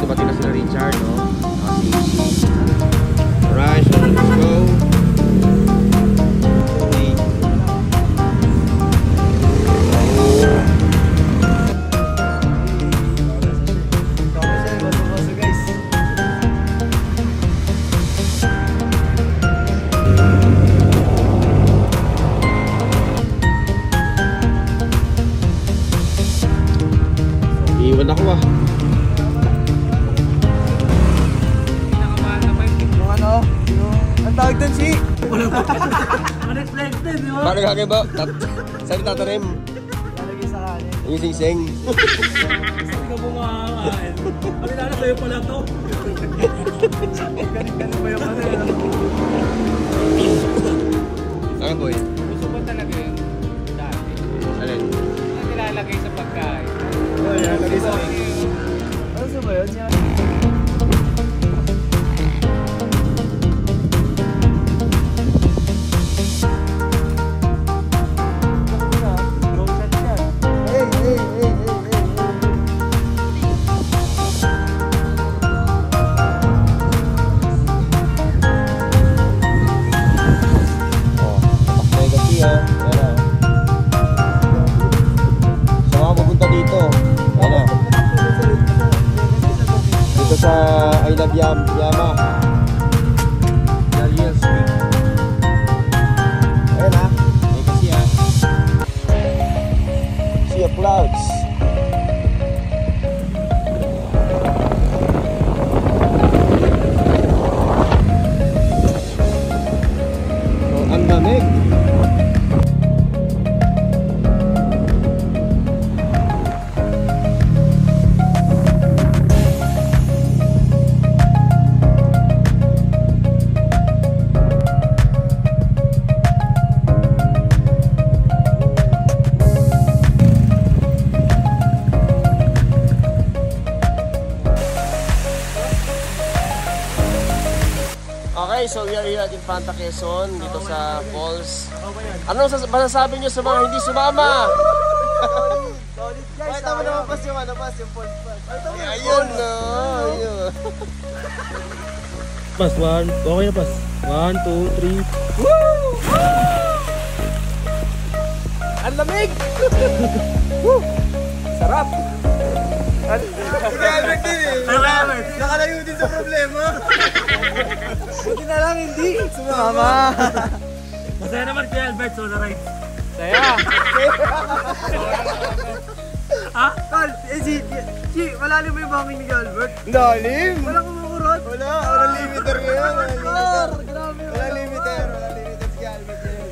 dumating na sila Richard, no? Alright, so let's go. Iwan ako ah. Ang tawag dun si... Unexpected, di ba? Paano kagay ba? Saan tatanim? Talagay sa kanin. Yung sing-sing. Hindi ka bumakain. Kami na sa'yo pala to. Galing ba yung ano yun? Saan boy? Gusto ba talaga yun dati? Alin? Ano nilalagay sa pagkain? Oo, nilalagay sa kanin. Ano ba yun? Sa I Love Yama Dalian Street. Ayan ha. May kasi ha. Sea of Clouds. So, ang lamig. Okay, so we are here at Infanta Quezon, dito sa falls. Anong masasabi nyo sa mga hindi sumama? Solid guys. Pakita mo naman pas yung falls pass. Ayun na, ayun. Pas, one. Okay na pas. 1, 2, 3. Woo! Ang lamig! Woo! Sarap! Albert din eh. Nakalayo din sa problema. Buti na lang hindi. Sumama. Masaya naman si Albert, so na right. Saya! Ha? Tol, si, malalim mo yung bangin ni Albert. Lalim! Walang kumukurot. Walang limiter ngayon. Grabe. Walang limiter si Albert ngayon.